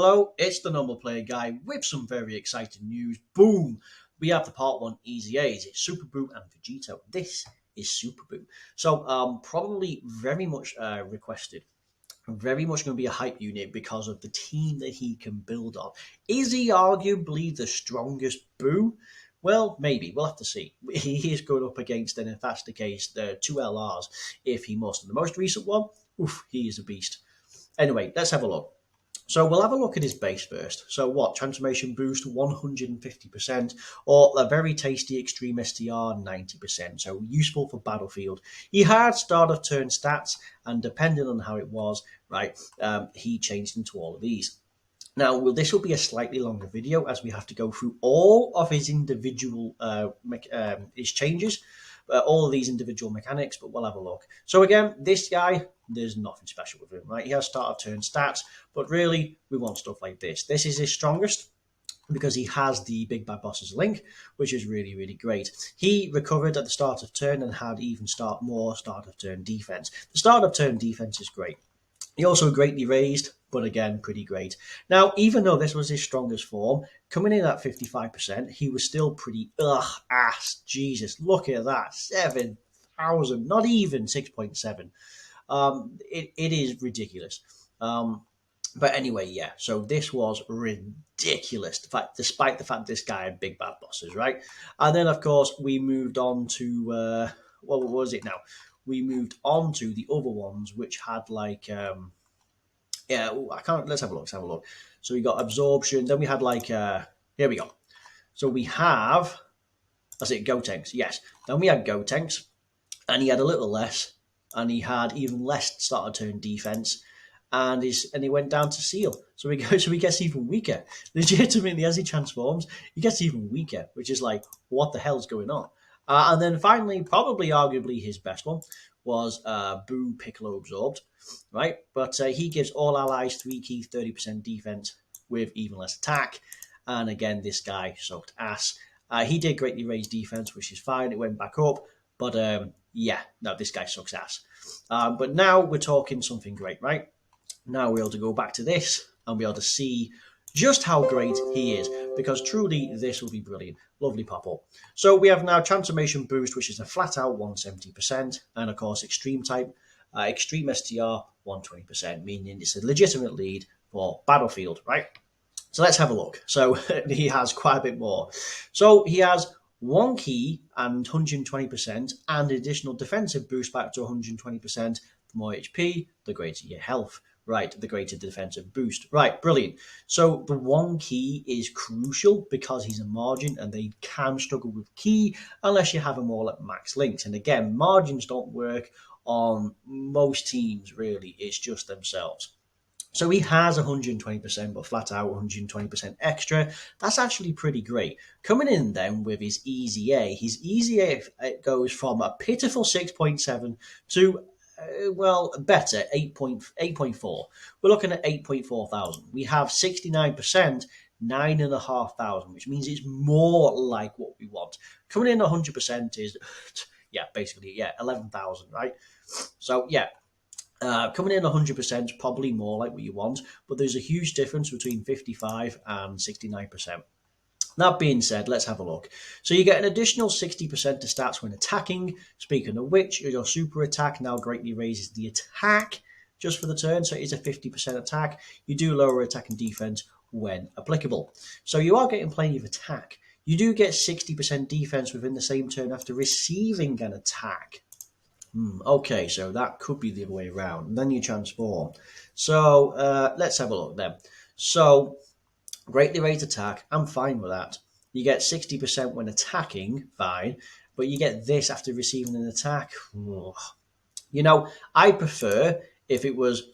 hello, it's the Normal Player Guy with some very exciting news. Boom! We have the Part 1 Easy A's. It's Super Boo and Vegito. This is Super Boo. So, probably very much requested. Very much going to be a hype unit because of the team that he can build on. Is he arguably the strongest Boo? Well, maybe. We'll have to see. He is going up against, and if that's the case, the two LRs if he must. And the most recent one, oof, he is a beast. Anyway, let's have a look. So we'll have a look at his base first. So what? Transformation boost 150%, or a very tasty extreme STR 90%. So useful for battlefield. He had start of turn stats, and depending on how it was, right, he changed into all of these. Now, this will be a slightly longer video as we have to go through all of his individual his changes, all of these individual mechanics, but we'll have a look. So again, this guy, there's nothing special with him, right? He has start of turn stats, but really, we want stuff like this. This is his strongest because he has the Big Bad Boss's link, which is really, really great. He recovered at the start of turn and had even more start of turn defense. The start of turn defense is great. He also greatly raised, but again, pretty great. Now, even though this was his strongest form, coming in at 55%, he was still pretty Jesus, look at that, 7,000, not even 6.7. It is ridiculous. But anyway, yeah, so this was ridiculous, despite the fact this guy had Big Bad Bosses, right? And then, of course, we moved on to, what was it now? We moved on to the other ones, which had like, let's have a look. So we got absorption. Then we had like, here we go. So we have, that's it, Gotenks. Yes. Then we had Gotenks, and he had a little less, and he had even less start of turn defense, and he went down to Seal. So he gets even weaker. Legitimately, as he transforms, he gets even weaker, which is like, what the hell's going on? And then finally, probably arguably his best one was Boo Piccolo Absorbed, right? But he gives all allies 3 key 30% defense with even less attack. And again, this guy sucked ass. He did greatly raise defense, which is fine. It went back up. But this guy sucks ass. But now we're talking something great, right? Now we're able to go back to this and be able to see just how great he is, because truly this will be brilliant. Lovely pop-up. So we have now Transformation Boost, which is a flat-out 170%, and of course Extreme type, Extreme STR 120%, meaning it's a legitimate lead for Battlefield, right? So let's have a look. So he has quite a bit more. So he has 1 key and 120%, and additional defensive boost back to 120% for more HP, the greater your health. Right, the greater defensive boost. Right, brilliant. So the 1 key is crucial because he's a margin and they can struggle with key unless you have them all at max links. And again, margins don't work on most teams, really. It's just themselves. So he has 120%, but flat out 120% extra. That's actually pretty great. Coming in then with his Easy A, it goes from a pitiful 6.7 to better, 8.4. We're looking at 8.4 thousand. We have 69%, 9,500, which means it's more like what we want. Coming in 100% is, basically 11,000, right? So, coming in 100% is probably more like what you want, but there's a huge difference between 55 and 69%. That being said, let's have a look. So you get an additional 60% to stats when attacking. Speaking of which, your super attack now greatly raises the attack just for the turn, so it is a 50% attack. You do lower attack and defense when applicable. So you are getting plenty of attack. You do get 60% defense within the same turn after receiving an attack. Okay, so that could be the other way around. And then you transform. So let's have a look then. So greatly raised attack, I'm fine with that. You get 60% when attacking, fine. But you get this after receiving an attack. Ugh. You know, I prefer if it was,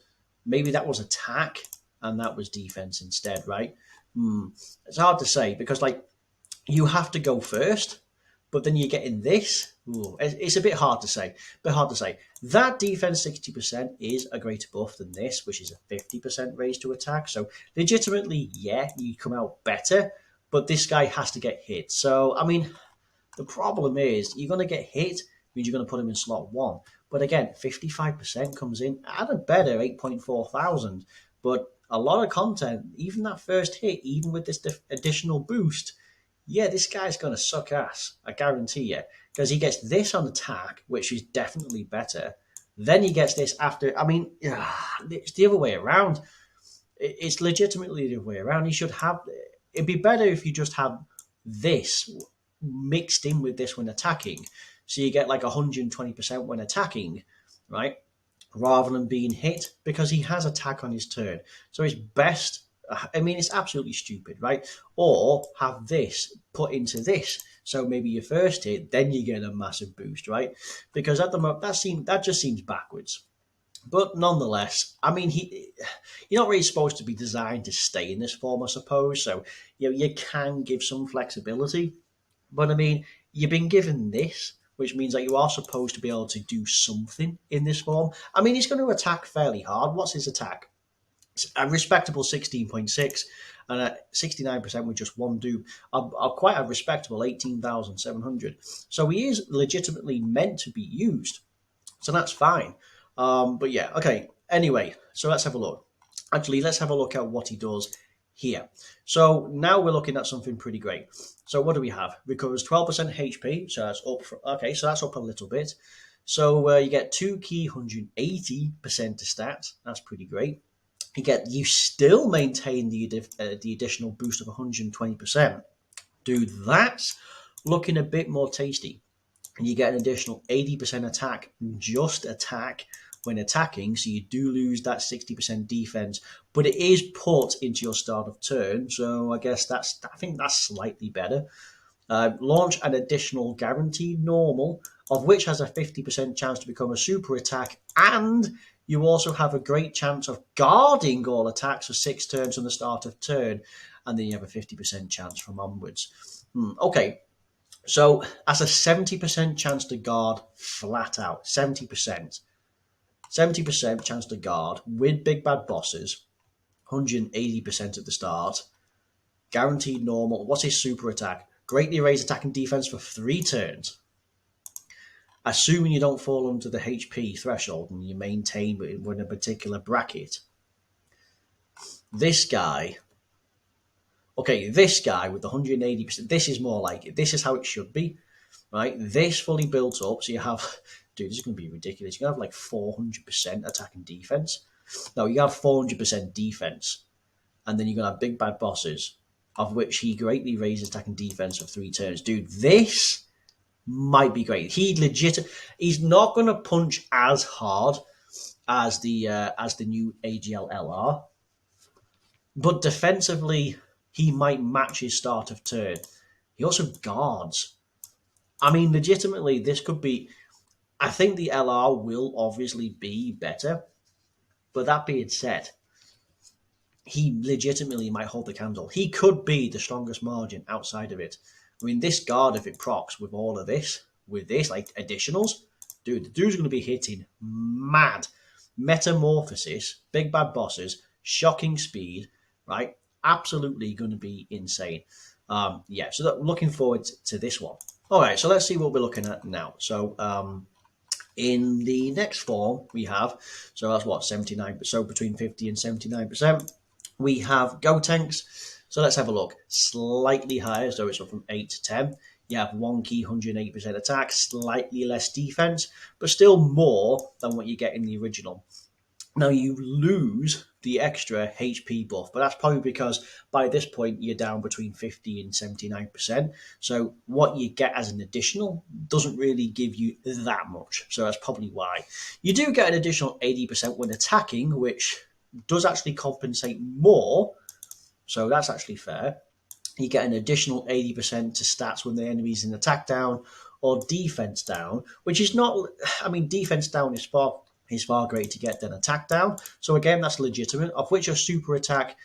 maybe that was attack and that was defense instead, right? It's hard to say because, like, you have to go first, but then you're getting this. Ooh, it's a bit hard to say. That defense 60% is a greater buff than this, which is a 50% raise to attack. So legitimately, you come out better, but this guy has to get hit. So, I mean, the problem is you're going to get hit, means you're going to put him in slot 1. But again, 55% comes in at a better 8.4 thousand. But a lot of content, even that first hit, even with this additional boost, yeah, this guy's going to suck ass. I guarantee you. Because he gets this on attack, which is definitely better. Then he gets this after. I mean, it's the other way around. It's legitimately the other way around. He should have. It'd be better if you just had this mixed in with this when attacking. So you get like 120% when attacking, right? Rather than being hit, because he has attack on his turn. So it's best. I mean, it's absolutely stupid, right? Or have this put into this. So maybe your first hit, then you get a massive boost, right? Because at the moment that just seems backwards. But nonetheless, I mean, you're not really supposed to be designed to stay in this form, I suppose. So you can give some flexibility, but I mean, you've been given this, which means that you are supposed to be able to do something in this form. I mean, he's going to attack fairly hard. What's his attack? It's a respectable 16.6 and a 69% with just one dupe. Quite a respectable 18,700. So he is legitimately meant to be used. So that's fine. But yeah, okay. Anyway, so let's have a look. Actually, let's have a look at what he does here. So now we're looking at something pretty great. So what do we have? Recovers 12% HP, so that's up. So that's up a little bit. So you get 2 key, 180% to stats. That's pretty great. You still maintain the additional boost of 120%. Dude, that's looking a bit more tasty. And you get an additional 80% attack, just attack when attacking, so you do lose that 60% defense, but it is put into your start of turn, so I think that's slightly better. Launch an additional guaranteed normal, of which has a 50% chance to become a super attack, and you also have a great chance of guarding all attacks for 6 turns from the start of turn, and then you have a 50% chance from onwards. Okay, so that's a 70% chance to guard flat out. 70%. 70% chance to guard with big bad bosses. 180% at the start. Guaranteed normal. What's his super attack? Greatly raise attack and defense for 3 turns. Assuming you don't fall under the HP threshold and you maintain within a particular bracket. This guy with the 180%, this is more like it. This is how it should be, right? This fully built up, so you have, dude, this is going to be ridiculous. You're going to have like 400% attack and defense. No, you have 400% defense, and then you're going to have big bad bosses, of which he greatly raises attack and defense for 3 turns. Dude, this might be great. He's not going to punch as hard as the new AGL LR, but defensively, he might match his start of turn. He also guards. I mean, legitimately, this could be. I think the LR will obviously be better, but that being said, he legitimately might hold the candle. He could be the strongest margin outside of it. I mean, this guard, if it procs with all of this, like additionals, dude, the dude's going to be hitting mad. Metamorphosis, big bad bosses, shocking speed, right? Absolutely going to be insane. So looking forward to this one. All right, so let's see what we're looking at now. So in the next form we have, so that's what, 79%, so between 50 and 79%, we have Gotenks. So let's have a look. Slightly higher, so it's up from 8 to 10. You have 1 key, 108% attack, slightly less defense, but still more than what you get in the original. Now you lose the extra HP buff, but that's probably because by this point you're down between 50 and 79%. So what you get as an additional doesn't really give you that much. So that's probably why. You do get an additional 80% when attacking, which does actually compensate more. So that's actually fair. You get an additional 80% to stats when the enemy's in attack down or defense down, which is not, I mean, defense down is far greater to get than attack down. So again, that's legitimate, of which a super attack,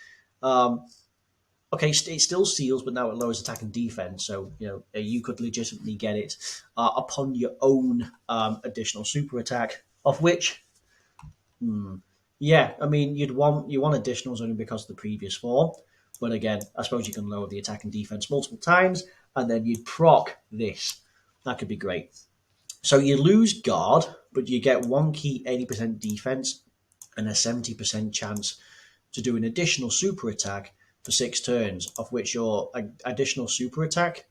it still seals, but now it lowers attack and defense. So, you could legitimately get it upon your own additional super attack, of which, I mean, you want additionals only because of the previous form. But again, I suppose you can lower the attack and defense multiple times, and then you'd proc this. That could be great. So you lose guard, but you get 1 key, 80% defense, and a 70% chance to do an additional super attack for 6 turns, of which your additional super attack,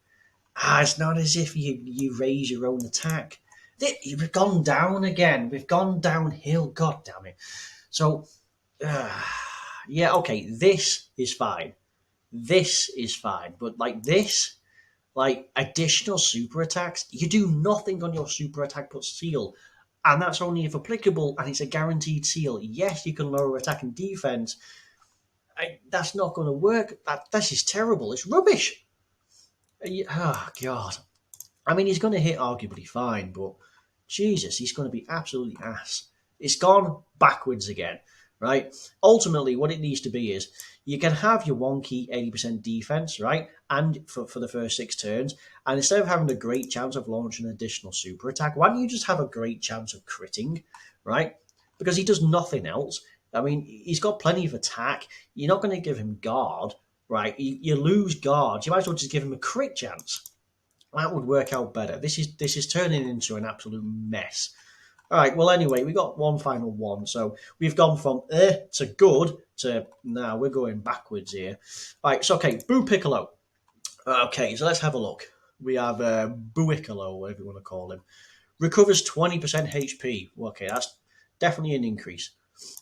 it's not as if you raise your own attack. We've gone down again. We've gone downhill. God damn it. So, yeah, okay, this is fine. This is fine. But like this, like additional super attacks, you do nothing on your super attack but seal. And that's only if applicable, and it's a guaranteed seal. Yes, you can lower attack and defense. That's not going to work. This is terrible. It's rubbish. Oh, God. I mean, he's going to hit arguably fine, but Jesus, he's going to be absolutely ass. It's gone backwards again, right? Ultimately, what it needs to be is you can have your wonky 80% defense, right? And for the first 6 turns, and instead of having a great chance of launching an additional super attack, why don't you just have a great chance of critting, right? Because he does nothing else. I mean, he's got plenty of attack. You're not going to give him guard, right? You lose guard. You might as well just give him a crit chance. That would work out better. This is turning into an absolute mess. All right. Well, anyway, we got one final one, so we've gone from to good to now we're going backwards here. All right. So okay, Boo Piccolo. Okay, so let's have a look. We have Buicolo, whatever you want to call him. Recovers 20% HP. Okay, that's definitely an increase.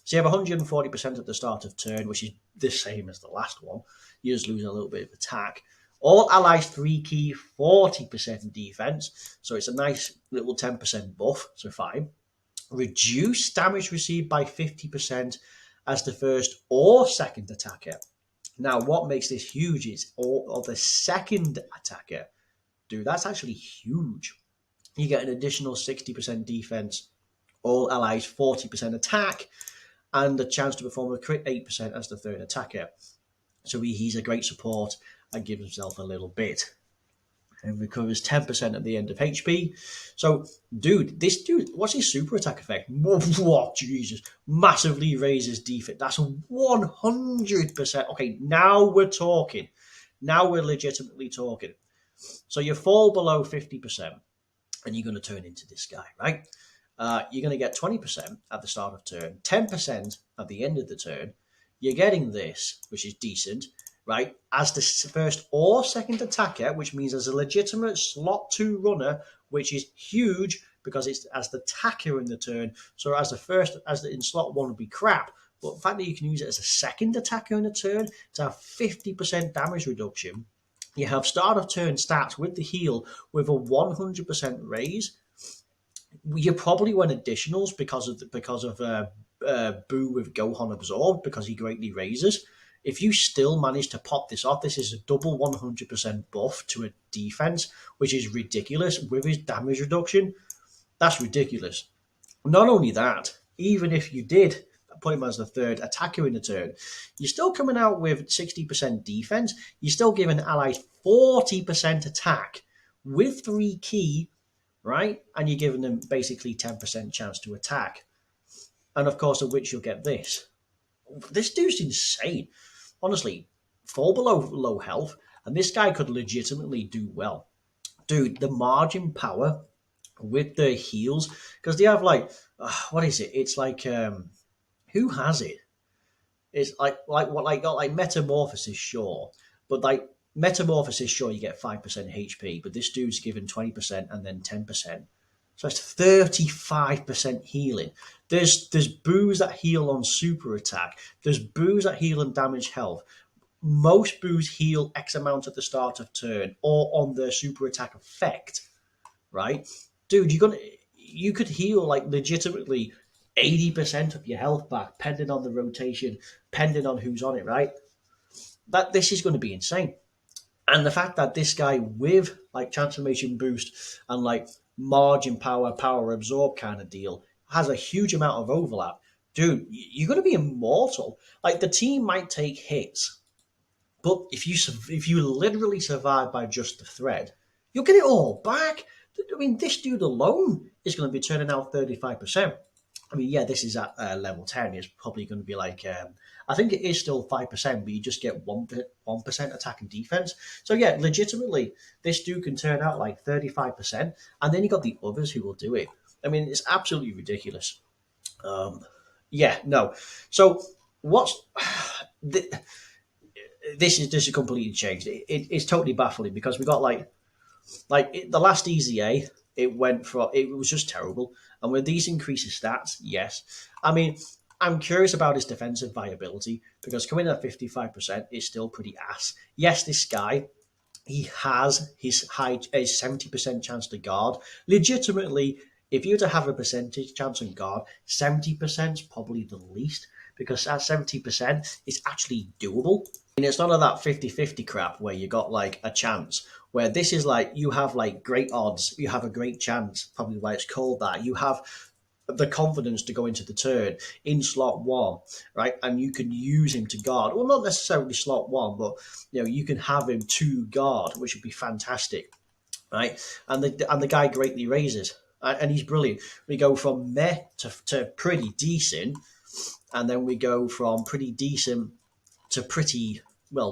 So you have 140% at the start of turn, which is the same as the last one. You just lose a little bit of attack. All allies 3 key, 40% defense. So it's a nice little 10% buff, so fine. Reduce damage received by 50% as the first or second attacker. Now, what makes this huge is all of the second attacker. Dude, that's actually huge. You get an additional 60% defense, all allies 40% attack, and a chance to perform a crit 8% as the third attacker. So he's a great support and gives himself a little bit. And recovers 10% at the end of HP. So, this dude, what's his super attack effect? What, Jesus. Massively raises defense. That's 100%. Okay, now we're talking. Now we're legitimately talking. So you fall below 50%, and you're going to turn into this guy, right? You're going to get 20% at the start of turn, 10% at the end of the turn. You're getting this, which is decent, right? As the first or second attacker, which means as a legitimate slot 2 runner, which is huge because it's as the attacker in the turn. So as the first, in slot 1 would be crap. But the fact that you can use it as a second attacker in a turn to have 50% damage reduction. You have start of turn stats with the heal with a 100% raise. You probably went additionals because of Boo with Gohan absorbed because he greatly raises. If you still manage to pop this off, this is a double 100% buff to a defense, which is ridiculous with his damage reduction. That's ridiculous. Not only that, even if you did put him as the third attacker in the turn, you're still coming out with 60% defense. You're still giving allies 40% attack with 3 key, right? And you're giving them basically 10% chance to attack. And of course, of which you'll get this. This dude's insane. Honestly, fall below low health, and this guy could legitimately do well. Dude, the margin power with the heals, because they have like, what is it? It's like, who has it? It's like Metamorphosis, sure, but like Metamorphosis, sure, you get 5% HP, but this dude's given 20% and then 10%. So it's 35% healing. There's boos that heal on super attack. There's boos that heal on damage health. Most boos heal X amount at the start of turn or on their super attack effect, right? Dude, you could heal like legitimately 80% of your health back, depending on the rotation, depending on who's on it, right? This is going to be insane. And the fact that this guy with like transformation boost and like margin power absorb kind of deal has a huge amount of overlap. Dude, you're going to be immortal. Like the team might take hits, but if you literally survive by just the thread, you'll get it all back. I mean, this dude alone is going to be turning out 35%. I mean, yeah, this is at level 10. It's probably going to be like, I think it is still 5%, but you just get 1% attack and defense. So, yeah, legitimately, this dude can turn out like 35%. And then you got the others who will do it. I mean, it's absolutely ridiculous. Yeah, no. So, this is completely changed. It's totally baffling because we got the last EZA. It was just terrible, and with these increases stats, yes. I mean, I'm curious about his defensive viability because coming in at 55% is still pretty ass. Yes, this guy, he has a 70% chance to guard. Legitimately, if you were to have a percentage chance on guard, 70% is probably the least because that 70% is actually doable. And it's none of that 50-50 crap where you got like a chance. Where this is like you have like great odds, you have a great chance, probably why it's called that. You have the confidence to go into the turn in slot one, right? And you can use him to guard. Well, not necessarily slot one, but you can have him to guard, which would be fantastic, right? And the guy greatly raises, and he's brilliant. We go from meh to pretty decent, and then we go from pretty decent to pretty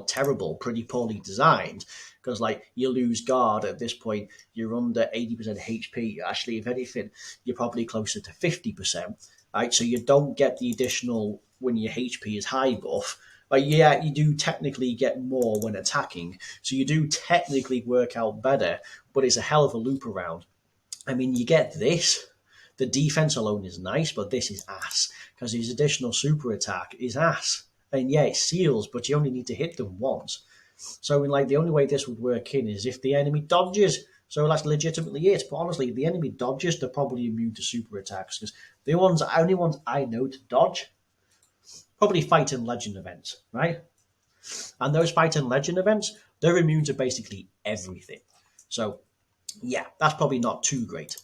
terrible, pretty poorly designed. Because you lose guard at this point, you're under 80% HP. Actually, if anything, you're probably closer to 50%. Right, so you don't get the additional when your HP is high buff. But yeah, you do technically get more when attacking, so you do technically work out better. But it's a hell of a loop around. I mean, you get this. The defense alone is nice, but this is ass because his additional super attack is ass. And yeah, it seals, but you only need to hit them once. So, the only way this would work in is if the enemy dodges. So that's legitimately it. But honestly, if the enemy dodges, they're probably immune to super attacks because the only ones I know to dodge probably fight in legend events, right? And those fight in legend events, they're immune to basically everything. So yeah, that's probably not too great.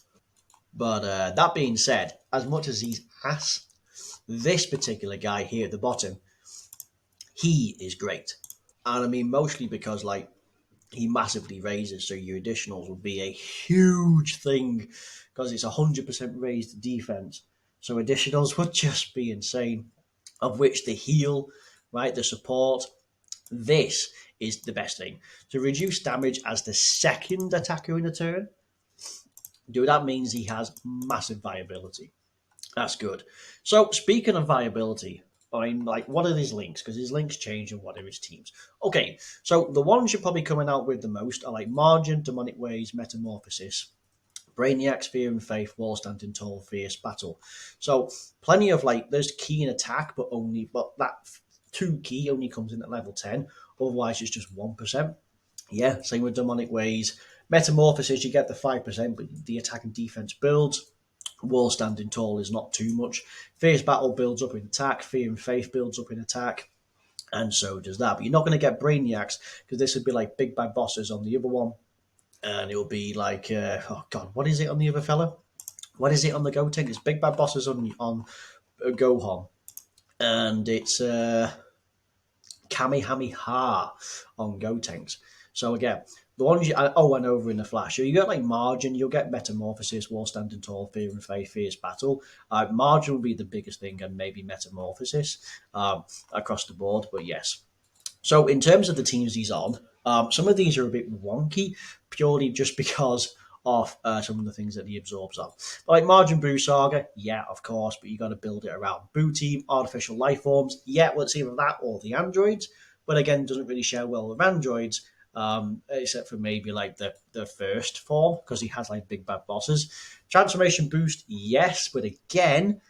But that being said, as much as he's ass, this particular guy here at the bottom, he is great. And I mean, mostly because, he massively raises, so your additionals will be a huge thing because it's 100% raised defense. So additionals would just be insane, of which the heal, right, the support, this is the best thing. To reduce damage as the second attacker in a turn, that means he has massive viability. That's good. So speaking of viability, what are his links? Because his links change and what are his teams? Okay, so the ones you're probably coming out with the most are like Margin, Demonic Ways, Metamorphosis, Brainiacs, Fear and Faith, Wall Standing Tall, Fierce Battle. So plenty of there's key in attack, but that 2 key only comes in at level 10. Otherwise, it's just 1%. Yeah, same with Demonic Ways. Metamorphosis, you get the 5%, but the attack and defense builds. Wall Standing Tall is not too much. Fierce Battle builds up in attack. Fear and Faith builds up in attack. And so does that. But you're not going to get Brainiacs because this would be like Big Bad Bosses on the other one. And it'll be like, oh God, what is it on the other fella? What is it on the Gotenks? It's Big Bad Bosses on Gohan. And it's Kamehameha on Gotenks. So again, the ones and over in the Flash. So you get Margin, you'll get Metamorphosis, Wall Standing Tall, Fear and Faith, Fierce Battle. Margin will be the biggest thing, and maybe Metamorphosis across the board. But yes. So in terms of the teams he's on, some of these are a bit wonky, purely just because of some of the things that he absorbs on. Like Margin Buu Saga, yeah, of course, but you got to build it around Buu Team, Artificial Life Forms, yeah, well, it's either that or the androids, but again, doesn't really share well with androids, except for maybe the first form, because he has Big Bad Bosses. Transformation Boost, yes, but again,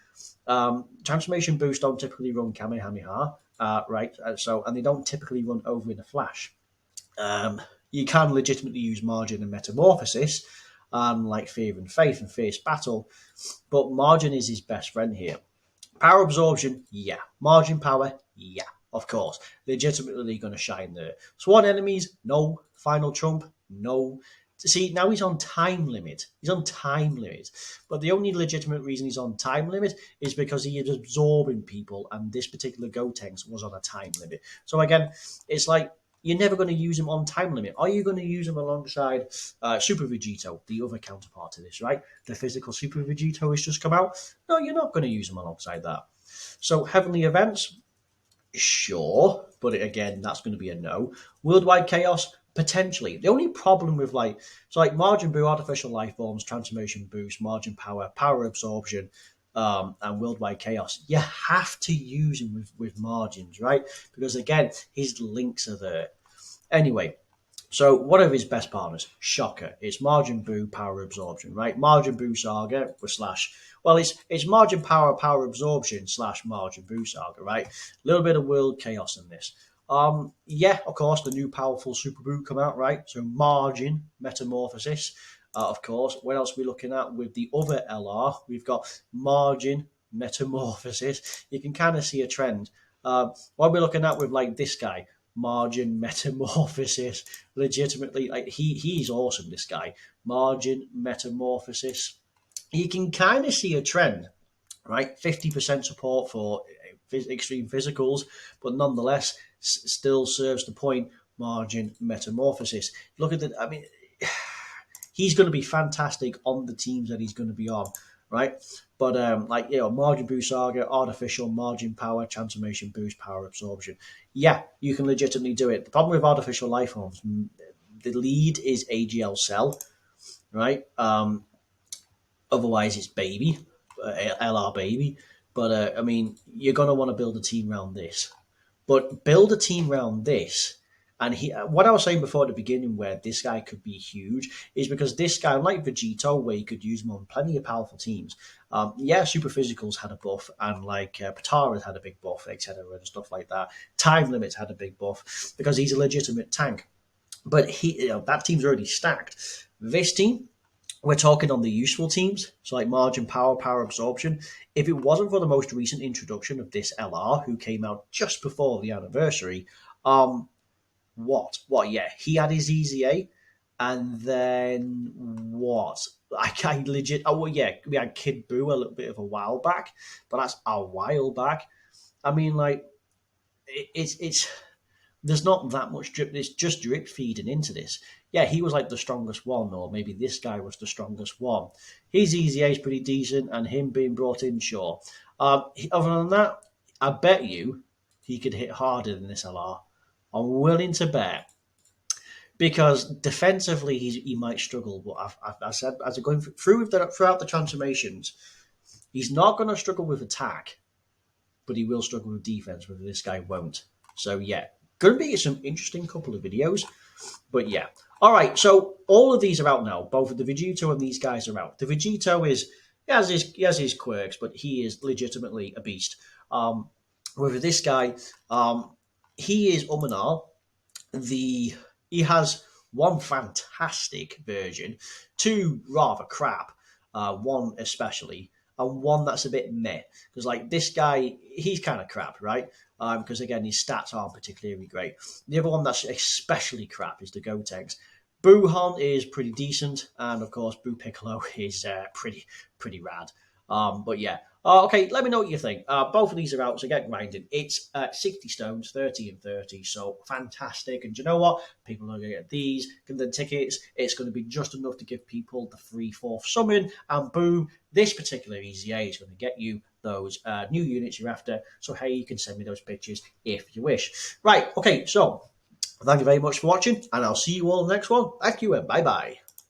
Transformation Boost don't typically run Kamehameha, right? And they don't typically run over in a Flash. You can legitimately use Margin and Metamorphosis, like Fear and Faith and Fierce Battle, but Margin is his best friend here. Power Absorption, yeah. Margin Power, yeah, of course. Legitimately going to shine there. Sworn Enemies, no. Final Trump, no. See, now he's on time limit. He's on time limit. But the only legitimate reason he's on time limit is because he is absorbing people, and this particular Gotenks was on a time limit. So again, it's you're never going to use him on time limit. Are you going to use him alongside Super Vegito, the other counterpart to this, right? The physical Super Vegito has just come out. No, you're not going to use him alongside that. So Heavenly Events, sure, but again, that's going to be a no. Worldwide Chaos, potentially. The only problem with Margin Buu, Artificial Life Forms, Transformation Boost, Margin Power, Power Absorption, and Worldwide Chaos, you have to use him with margins, right? Because again, his links are there. Anyway, so one of his best partners, Shocker, it's Margin Boo, Power Absorption, right? Margin Boo Saga with slash. Well, it's Margin Power, Power Absorption slash Margin Boo Saga, right? A little bit of World Chaos in this. Yeah, of course, the new powerful Super Boo come out, right? So Margin Metamorphosis, of course. What else are we looking at with the other LR? We've got Margin Metamorphosis. You can kind of see a trend. What are we looking at with like this guy? Margin Metamorphosis. Legitimately, like he's awesome, this guy. Margin Metamorphosis. You can kind of see a trend, right? 50% support for extreme physicals, but nonetheless still serves the point. Margin Metamorphosis. Look at the, I mean, he's going to be fantastic on the teams that he's going to be on, right? But like, you know, Margin Boost Saga, Artificial, Margin Power, Transformation Boost, Power Absorption. Yeah, you can legitimately do it. The problem with Artificial Life Forms, the lead is AGL Cell, right? Otherwise, it's Baby, LR Baby. But I mean, you're going to want to build a team around this. But build a team around this. And what I was saying before at the beginning, where this guy could be huge, is because this guy, unlike Vegito, where you could use him on plenty of powerful teams. Yeah, Super Physicals had a buff, and like Patara had a big buff, etc., and stuff like that. Time Limits had a big buff because he's a legitimate tank. But that team's already stacked. This team, we're talking on the useful teams, so like Margin Power, Power Absorption. If it wasn't for the most recent introduction of this LR, who came out just before the anniversary, what? Yeah, he had his EZA, and then what? I legit. Oh well, yeah, we had Kid Buu a little bit of a while back, but that's a while back. I mean, like it's there's not that much drip. It's just drip feeding into this. Yeah, he was like the strongest one, or maybe this guy was the strongest one. His EZA is pretty decent, and him being brought in, sure. Other than that, I bet you he could hit harder than this LR. I'm willing to bet because defensively he might struggle. But I said as I'm going throughout the transformations, he's not going to struggle with attack, but he will struggle with defense. Whether this guy won't. So yeah, going to be some interesting couple of videos. But yeah, all right. So all of these are out now. Both of the Vegito and these guys are out. The Vegito he has his quirks, but he is legitimately a beast. With this guy, he is Umanar. He has one fantastic version, two rather crap, one especially, and one that's a bit meh. Because like this guy, he's kind of crap, right? Because again, his stats aren't particularly great. The other one that's especially crap is the Gotenks. Buuhan is pretty decent, and of course, Buu Piccolo is pretty rad. But yeah. Okay, let me know what you think. Both of these are out, so get grinding. It's 60 stones, 30 and 30, so fantastic. And you know what? People are going to get these, get the tickets. It's going to be just enough to give people the free fourth summon, and boom, this particular EZA is going to get you those new units you're after. So hey, you can send me those pictures if you wish. Right, okay, so thank you very much for watching, and I'll see you all in the next one. Thank you, and bye-bye.